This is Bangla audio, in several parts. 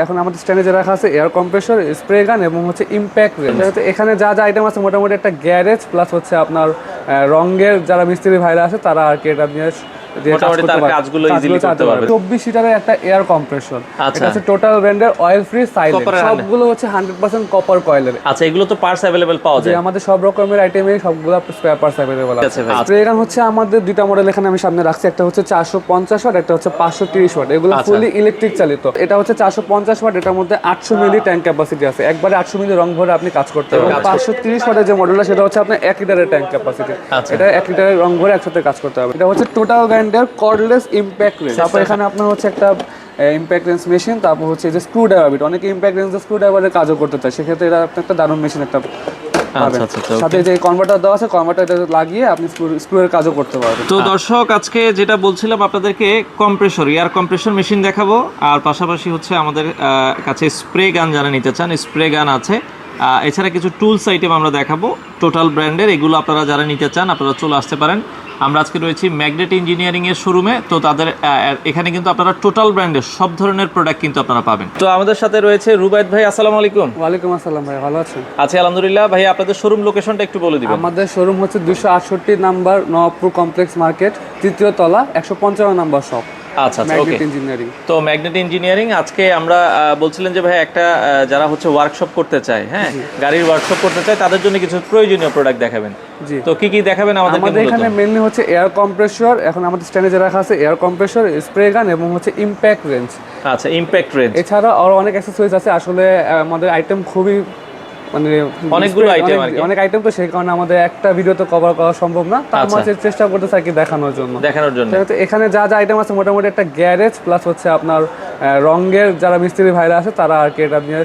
এখন আমাদের স্ট্যান্ডে যে রাখা আছে এয়ার কম্প্রেসর, স্প্রে গান এবং হচ্ছে ইম্প্যাক্ট রেঞ্জ। এখানে যা যা আইটেম আছে মোটামুটি একটা গ্যারেজ প্লাস হচ্ছে আপনার রঙের যারা মিস্ত্রি ভাইরা আছে তারা আর কি এটা নিয়ে মোটামুটি তার কাজগুলো ইজিলি করতে পারবে। 24 সিটারের একটা এয়ার কম্প্রেসর, এটা হচ্ছে টোটাল ব্র্যান্ডের অয়েল ফ্রি সাইলেন্ট, সবগুলো হচ্ছে 100% কপার কয়েলের। আচ্ছা, এগুলো তো পার্টস अवेलेबल পাওয়া যায়? আমাদের সব রকমের আইটেমে সবগুলো স্পেয়ার পার্টস अवेलेबल আছে। স্প্রে গান হচ্ছে আমাদের দুইটা মডেল এখানে আমি সামনে রাখছি, একটা হচ্ছে 450 ওয়াট, একটা হচ্ছে 530 ওয়াট। এগুলো ফুলি ইলেকট্রিক চালিত। এটা হচ্ছে 450 ওয়াট, এটার মধ্যে 800 মিলি ট্যাঙ্ক ক্যাপাসিটি আছে, একবারে 800 মিলি রং ভরে আপনি কাজ করতে পারবেন। 530 ওয়াটের যে মডেলটা সেটা হচ্ছে আপনার 1 লিটারের ট্যাঙ্ক ক্যাপাসিটি, এটা 1 লিটারের রং ভরে একসাথে কাজ করতে হবে। এটা হচ্ছে টোটাল ব্র্যান্ডের কর্ডলেস ইম্প্যাক্ট রেঞ্জ। তারপর এখানে আপনার হচ্ছে একটা ইম্প্যাক্ট রেঞ্জ মেশিন, তারপর হচ্ছে যে স্ক্রু ড্রাইভার বিট। অনেকে ইম্প্যাক্ট রেঞ্জ স্ক্রু ড্রাইভারের কাজও করতে চায়, সেক্ষেত্রে এটা একটা দারুণ মেশিন একটা সাথে যে কনভার্টার দেওয়া আছে, কনভার্টার লাগিয়ে আপনি স্ক্রু এর কাজও করতে পারবেন। তো দর্শক, আজকে যেটা বলছিলাম আপনাদেরকে কম্প্রেসর, এয়ার কম্প্রেসর মেশিন দেখাবো, আর পাশাপাশি হচ্ছে আমাদের কাছে স্প্রে গান যারা নিতে চান স্প্রে গান আছে, এছাড়া কিছু টুলস আইটেম আমরা দেখাবো টোটাল ব্র্যান্ডের। এগুলো আপনারা যারা নিতে চান আপনারা চলে আসতে পারেন। আমরা আজকে রয়েছি ম্যাগনেট ইঞ্জিনিয়ারিং এর শোরুমে। তো তাদের এখানে কিন্তু আপনারা টোটাল ব্র্যান্ডের সব ধরনের প্রোডাক্ট কিন্তু আপনারা পাবেন। তো আমাদের সাথে রয়েছে রুবায়েত ভাই। আসসালামু আলাইকুম। ওয়ালাইকুম আসসালাম ভাই, ভালো আছেন? আছি আলহামদুলিল্লাহ। ভাই আপনাদের শোরুম লোকেশনটা একটু বলে দিবেন। আমাদের শোরুম হচ্ছে 268 নাম্বার নওয়াবপুর কমপ্লেক্স মার্কেট, তৃতীয় তলা, 155 নাম্বার শপ। আচ্ছা আচ্ছা, ওকে। তো ম্যাগনেট ইঞ্জিনিয়ারিং, আজকে আমরা বলছিলেন যে ভাই একটা যারা হচ্ছে ওয়ার্কশপ করতে চায়, হ্যাঁ গাড়ির ওয়ার্কশপ করতে চায়, তাদের জন্য কিছু প্রয়োজনীয় প্রোডাক্ট দেখাবেন। জি, তো কি কি দেখাবেন আমাদের? এখানে মেইনলি হচ্ছে এয়ার কম্প্রেসর, এখন আমাদের স্ট্যান্ডে যে রাখা আছে এয়ার কম্প্রেসর, স্প্রে গান এবং হচ্ছে ইম্প্যাক্ট রেঞ্জ। আচ্ছা, ইম্প্যাক্ট রেঞ্জ। এছাড়া আরো অনেক অ্যাক্সেসরিজ আছে। আসলে আমাদের আইটেম খুবই মানে অনেকগুলো আইটেম আর কি, অনেক আইটেম, তো সেই কারণে আমাদের একটা ভিডিওতে কভার করা সম্ভব না। তার মাঝে চেষ্টা করতেছি আর কি দেখানোর জন্য। এখানে যা যা আইটেম আছে মোটামুটি একটা গ্যারেজ প্লাস হচ্ছে আপনার রঙের যারা মিস্ত্রি ভাইরা আছে তারা আর কি এটা নিয়ে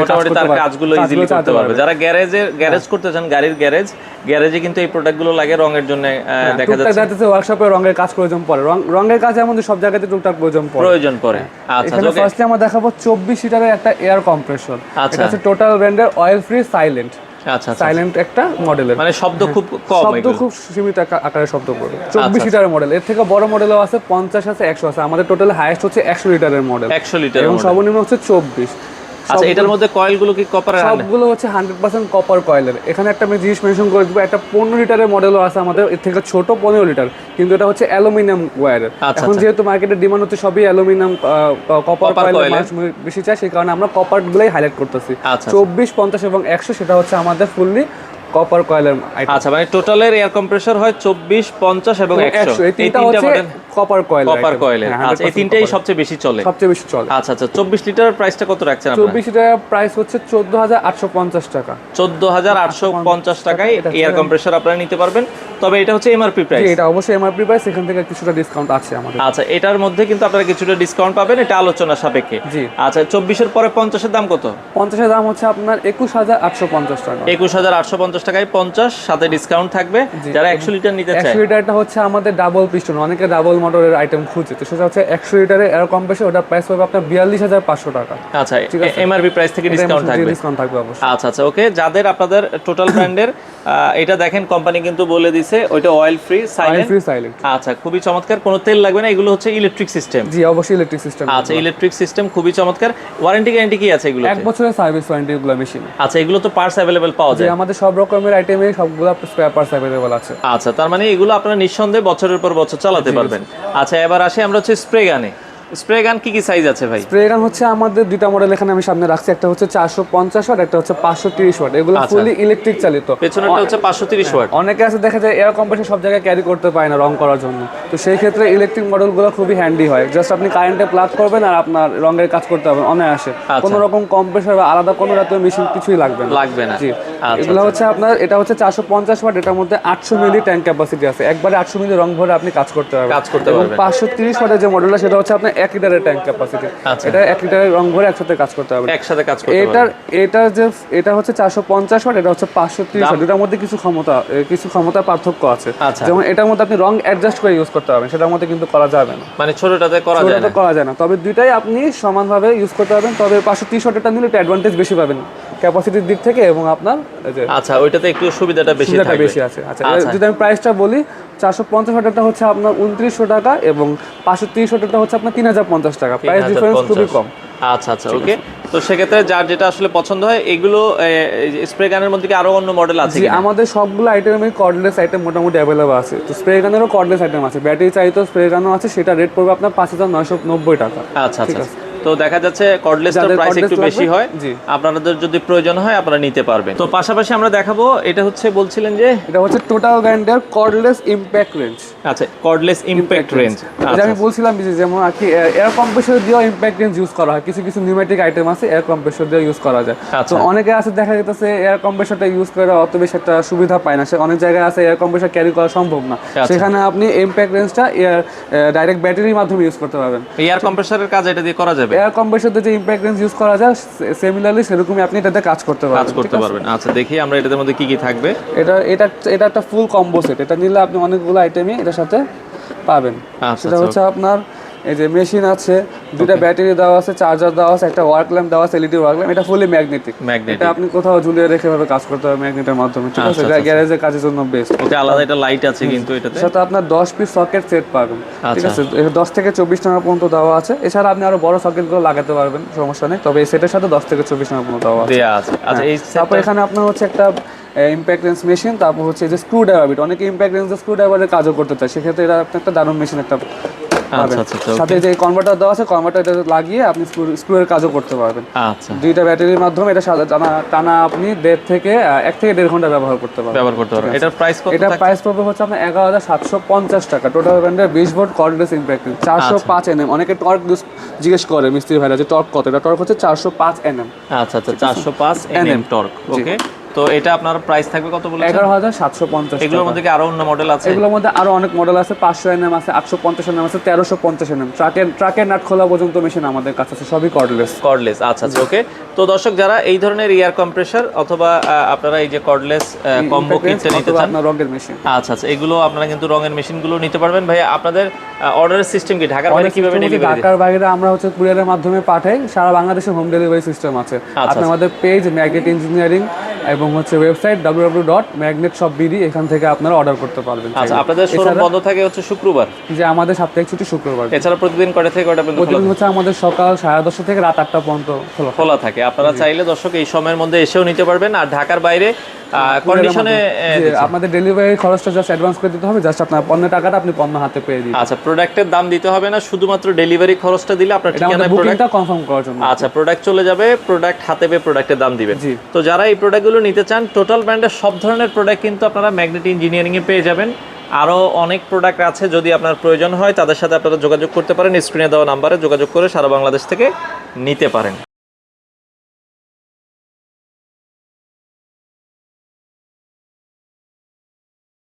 মোটামুটি তার কাজগুলো ইজিলি করতে পারবে। যারা গ্যারেজ করতে চান, গাড়ির গ্যারেজে কিন্তু এই প্রোডাক্টগুলো লাগে রঙের জন্য। দেখা যাচ্ছে ওয়ার্কশপে রঙের কাজ প্রয়োজন পড়ে, রঙের কাজ এমন সব জায়গাতে টুকটাক প্রয়োজন পড়ে। আচ্ছা, এখানে ফার্স্টে আমরা দেখাবো 24 সিটারের একটা এয়ার কম্প্রেসর। এটা হচ্ছে টোটাল ব্র্যান্ডের অয়েল ফ্রি সাইলেন্ট। আচ্ছা, সাইলেন্ট একটা মডেলের, মানে শব্দ খুব কম, শব্দ খুব সীমিত আকারে শব্দ করবে। 24 লিটারের মডেল, এর থেকে বড় মডেলও আছে, 50 আছে, 100 আছে। আমাদের টোটাল হাইয়েস্ট হচ্ছে 100 লিটারের মডেল, 100 লিটার এবং সর্বনিম্ন হচ্ছে 24। আচ্ছা, এটার মধ্যে কয়েলগুলো কি কপারের? সবগুলো হচ্ছে 100% কপার কয়েলের। এখানে একটা আমি জিনিস মেনশন করে দিব, একটা 15 লিটারের মডেলও আছে আমাদের, এর থেকে ছোট 15 লিটার, কিন্তু এটা হচ্ছে অ্যালুমিনিয়াম ওয়্যারের। এখন যেহেতু মার্কেটের ডিমান্ড হচ্ছে সবই অ্যালুমিনিয়াম কপার কয়েলের বেশি চাই, সেই কারণে আমরা কপারগুলোই হাইলাইট করতেছি। 24, 50 এবং 100 সেটা হচ্ছে আমাদের ফুললি কপার কয়েলের আইটেম। আচ্ছা, মানে টোটালের এয়ার কম্প্রেসর হয় 24, 50 এবং 100। এই তিনটা হচ্ছে কপার কয়েলের। আচ্ছা, এই তিনটাই সবচেয়ে বেশি চলে। আচ্ছা আচ্ছা, 24 লিটারের প্রাইসটা কত রাখছেন আপনারা? 24 লিটারের প্রাইস হচ্ছে 14850 টাকা। 14850 টাকায় এয়ার কম্প্রেসর আপনারা নিতে পারবেন। তবে এটা হচ্ছে এমআরপি প্রাইস। এটা অবশ্যই এমআরপি প্রাইস, এখান থেকে কিছুটা ডিসকাউন্ট আছে আমাদের। আচ্ছা, এটার মধ্যে কিন্তু আপনারা কিছুটা ডিসকাউন্ট পাবেন, এটা আলোচনা সাপেক্ষে। জি। আচ্ছা, 24 এর পরে 50 এর দাম কত? 50 এর দাম হচ্ছে আপনার 21850 টাকা। 21850 টাকায় 50, সাথে ডিসকাউন্ট থাকবে। যারা 100 লিটার নিতে চায়, 100 লিটারটা হচ্ছে আমাদের ডাবল পিস্টন, অনেকে ডাবল মোটরের আইটেম খুঁজে, তো সেটা হচ্ছে 100 লিটারের এয়ার কম্প্রেসর, ওটা প্রাইস হবে আপনার 42500 টাকা। আচ্ছা, এমআরপি প্রাইস থেকে ডিসকাউন্ট থাকবে অবশ্যই। আচ্ছা আচ্ছা, ওকে। যাদের আপনাদের টোটাল ব্র্যান্ডের এটা দেখেন কোম্পানি কিন্তু বলে দিয়েছে ওইটা অয়েল ফ্রি সাইলেন্ট। আচ্ছা, খুবই চমৎকার, কোনো তেল লাগবে না। এগুলো হচ্ছে ইলেকট্রিক সিস্টেম। জি, অবশ্যই ইলেকট্রিক সিস্টেম। আচ্ছা, ইলেকট্রিক সিস্টেম, খুবই চমৎকার। ওয়ারেন্টি গ্যারান্টি কি আছে এগুলো? 1 বছরের সার্ভিস ওয়ারেন্টি এগুলো মেশিন। আচ্ছা, এগুলো তো পার্টস अवेलेबल পাওয়া যায়? আমাদের সব রকমের আইটেমে সবগুলো স্পেয়ার পার্টস अवेलेबल আছে। আচ্ছা, তার মানে এগুলো আপনারা নিঃসন্দেহে বছরের পর বছর চালাতে পারবেন। আচ্ছা, এবার আসি আমরা হচ্ছে স্প্রে গানে। স্প্রে গান কি কি সাইজ আছে ভাই? স্প্রে গান হচ্ছে আমাদের দুইটা মডেল এখানে আমি সামনে রাখছি, একটা হচ্ছে 450 ওয়াট, একটা হচ্ছে 530 ওয়াট। এগুলো ফুলি ইলেকট্রিক চালিত। পেছনেরটা হচ্ছে 530 ওয়াট। অনেকে আছে দেখা যায় এয়ার কম্প্রেসর সব জায়গায় ক্যারি করতে পারে না রং করার জন্য, তো সেই ক্ষেত্রে ইলেকট্রিক মডেলগুলো খুবই হ্যান্ডি হয়। জাস্ট আপনি কারেন্টে প্লাগ করবেন আর আপনার রঙের কাজ করতে হবে অনায়াসে। কোনো রকম কম্প্রেসর বা আলাদা কোনো জাতীয় মেশিন কিছুই লাগবে না। জি, এগুলো হচ্ছে আপনার, এটা হচ্ছে 450 ওয়াট, এটার মধ্যে 800 মিলি ট্যাঙ্ক ক্যাপাসিটি আছে, একবারে 800 মিলি রং ভরে আপনি কাজ করতে পারবেন। 530 ওয়াটের যে মডেলটা সেটা হচ্ছে আপনার 1 লিটারের ট্যাঙ্ক ক্যাপাসিটি, এটা 1 লিটারের রং ভরে একসাথে কাজ করতে হবে। এটা হচ্ছে 450 ওয়াট, এটা হচ্ছে 530 ওয়াট। এটার মধ্যে কিছু ক্ষমতা পার্থক্য আছে। যেমন এটার মধ্যে আপনি রং অ্যাডজাস্ট করে ইউজ করতে পারবেন, সেটার মধ্যে কিন্তু করা যাবে না, মানে ছোটটাতে করা যায় না। তবে দুইটাই আপনি সমানভাবে ইউজ করতে পারবেন। তবে 530 ওয়াটেরটা নিলে একটু অ্যাডভান্টেজ বেশি পাবেন ক্যাপাসিটির দিক থেকে, এবং আপনার আচ্ছা ওইটাতে একটু সুবিধাটা বেশি আছে। আচ্ছা, যদি আমি প্রাইসটা বলি, 450 ওয়াটেরটা হচ্ছে আপনার 2900 টাকা এবং 530 ওয়াটেরটা হচ্ছে আপনার 3050 টাকা। প্রাইস ডিফারেন্স খুবই কম। আচ্ছা আচ্ছা, ওকে। তো সেক্ষেত্রে যার যেটা আসলে পছন্দ হয়, এগুলো স্প্রে গানের মধ্যে কি আরো অন্য মডেল আছে জি, কিনা? আমাদের সবগুলো আইটেমে কর্ডলেস আইটেম মোটামুটি অ্যাভেলেবল আছে। তো স্প্রে গানেরও কর্ডলেস আইটেম আছে, ব্যাটারি চালিত স্প্রে গানও আছে, সেটা রেট পড়বে আপনার 5,990 টাকা। আচ্ছা ঠিক আচ্ছা, আছে। তো দেখা যাচ্ছে কর্ডলেসটার যাদের প্রাইস cordless একটু বেশি লাগবে, হয়, জি। আপনাদের যদি প্রয়োজন হয় আপনারা নিতে পারবেন। তো পাশাপাশি আমরা দেখাবো, এটা হচ্ছে বলছিলেন যে এটা হচ্ছে টোটাল ব্র্যান্ডের কর্ডলেস ইম্প্যাক্ট রেঞ্জ। আচ্ছা, কর্ডলেস ইম্প্যাক্ট রেঞ্জ। এটা আমি বলছিলাম যে যেমন আর কি এয়ার কম্প্রেসর দিয়েও ইম্প্যাক্ট রেঞ্জ ইউজ করা হয়, কিছু কিছু নিউমেটিক আইটেম আছে এয়ার কম্প্রেসর দিয়ে ইউজ করা যায়। তো আচ্ছা। অনেকে আছে দেখা যেতেছে এয়ার কম্প্রেসরটা ইউজ করে অত বেশি একটা সুবিধা পায় না, সে অনেক জায়গায় আছে এয়ার কম্প্রেসর ক্যারি করা সম্ভব না, সেখানে আপনি ইম্প্যাক্ট রেঞ্জটা ডাইরেক্ট ব্যাটারির মাধ্যমে ইউজ করতে পারবেন। এয়ার কম্প্রেসরের কাজ এটা দিয়ে করা যাবে? এয়ার কম্প্রেসর দিয়ে যে ইম্প্যাক্ট রেঞ্জ ইউজ করা যায় সিমিলারলি সেরকমই আপনি এটাতে কাজ করতে পারবেন। আচ্ছা, দেখি আমরা এটার মধ্যে কি কি থাকবে। এটা এটা এটা একটা ফুল কম্বো সেট, এটা নিলে আপনি অনেকগুলো আইটেমই এটার সাথে পাবেন। সেটা হচ্ছে আপনার এই যে মেশিন আছে, দুটো ব্যাটারি দেওয়া আছে, চার্জার দেওয়া আছে, একটা ওয়ার্ক ল্যাম্প দেওয়া আছে, এলইডি ওয়ার্ক ল্যাম্প, এটা ফুলি ম্যাগনেটিক। এটা আপনি কোথাও ঝুলিয়ে রেখে ভাবে কাজ করতে হবে ম্যাগনেটের মাধ্যমে, ঠিক আছে? এটা গ্যারেজের কাজের জন্য বেস্ট। ওকে, আলাদা এটা লাইট আছে কিন্তু এটাতে। সেটা আপনার 10 পিস সকেট সেট পাবেন, ঠিক আছে? 10 থেকে 24 টাকা পর্যন্ত দেওয়া আছে। এছাড়া আপনি আরো বড় সকেটগুলো লাগাতে পারবেন, সমস্যা নেই, তবে এই সেটের সাথে 10 থেকে 24 টাকা পর্যন্ত দেওয়া আছে। আচ্ছা, এই তারপর এখানে আপনার হচ্ছে একটা ইম্প্যাক্ট রেঞ্জ মেশিন, তারপর হচ্ছে যে স্ক্রু ড্রাইভার বিট, অনেকে ইম্প্যাক্ট রেঞ্জ স্ক্রু ড্রাইভারের কাজও করতে চায়, সেক্ষেত্রে এটা একটা দারুণ মেশিন একটা পাবেন। সাথে যে কনভার্টার দেওয়া আছে, কনভার্টার এটা লাগিয়ে আপনি স্ক্রুয়ের কাজও করতে পারবেন। আচ্ছা, দুইটা ব্যাটারির মাধ্যমে এটা টানা আপনি 1 থেকে 1.5 ঘন্টা ব্যবহার করতে পারবেন। এটার প্রাইস কত? এটা প্রাইস পড়বে হচ্ছে আপনার 11,750 টাকা। টোটাল ব্র্যান্ডের 20 ভোল্ট কর্ডলেস ইম্প্যাক্ট 405 nm। অনেকে টর্ক জিজ্ঞেস করে মিস্ত্রি ভাইরা যে টর্ক কত, এটা টর্ক হচ্ছে 405 nm। আচ্ছা আচ্ছা, 405 nm টর্ক, ওকে। তো এটা আপনার প্রাইস থাকবে কত বলেছেন? 11,750। এগুলোর মধ্যে কি আরো অন্য মডেল আছে? এগুলোর মধ্যে আরো অনেক মডেল আছে, 500 nm আছে, 850 nm আছে, 1350 nm। ট্রাকের নাট খোলা পর্যন্ত মেশিন আমাদের কাছে আছে, সবই কর্ডলেস। আচ্ছা আচ্ছা, ওকে। তো দর্শক, যারা এই ধরনের এয়ার কম্প্রেসর অথবা আপনারা এই যে কর্ডলেস কম্বো কিনতে নিতে চান, আপনার রঙের মেশিন, আচ্ছা আচ্ছা, এগুলো আপনারা কিন্তু রঙের মেশিনগুলো নিতে পারবেন। ভাই, আপনাদের অর্ডারের সিস্টেম কি ঢাকার বাইরে কিভাবে ডেলিভারি? ঢাকার বাইরে আমরা হচ্ছে কুরিয়ারের মাধ্যমে পাঠাই, সারা বাংলাদেশে হোম ডেলিভারি সিস্টেম আছে। আপনি আমাদের পেজ ম্যাগনেট ইঞ্জিনিয়ারিং এবং হচ্ছে ওয়েবসাইট www.magnetshopbd, এখান থেকে আপনারা অর্ডার করতে পারবেন। আচ্ছা, আপনাদের শোরুম বন্ধ থাকে হচ্ছে শুক্রবার? যে আমাদের সাপ্তাহিক ছুটি শুক্রবার। এছাড়া প্রতিদিন কয়টা থেকে কয়টা পর্যন্ত? প্রতিদিন হচ্ছে আমাদের সকাল 10:30 থেকে রাত 8টা পর্যন্ত খোলা থাকে। আপনারা চাইলে দর্শক এই সময়ের মধ্যে এসেও নিতে পারবেন। আর ঢাকার বাইরে কন্ডিশনে আপনাদের ডেলিভারি খরচটা জাস্ট অ্যাডভান্স করে দিতে হবে, জাস্ট আপনার পণ্যের টাকাটা আপনি পণ্য হাতে পেয়ে দিবেন। আচ্ছা, প্রোডাক্টের দাম দিতে হবে না, শুধুমাত্র ডেলিভারি খরচটা দিলে আপনার ঠিকানায় বুকিংটা কনফার্ম করার জন্য। আচ্ছা, প্রোডাক্ট চলে যাবে, প্রোডাক্ট হাতে পেয়ে প্রোডাক্টের দাম দিবেন। তো যারা এই প্রোডাক্টগুলো নিতে চান, টোটাল ব্র্যান্ডের সব ধরনের প্রোডাক্ট কিন্তু আপনারা ম্যাগনেট ইঞ্জিনিয়ারিং এ পেয়ে যাবেন। আরও অনেক প্রোডাক্ট আছে, যদি আপনার প্রয়োজন হয় তাদের সাথে আপনারা যোগাযোগ করতে পারেন, স্ক্রিনে দেওয়া নাম্বারে যোগাযোগ করে সারা বাংলাদেশ থেকে নিতে পারেন।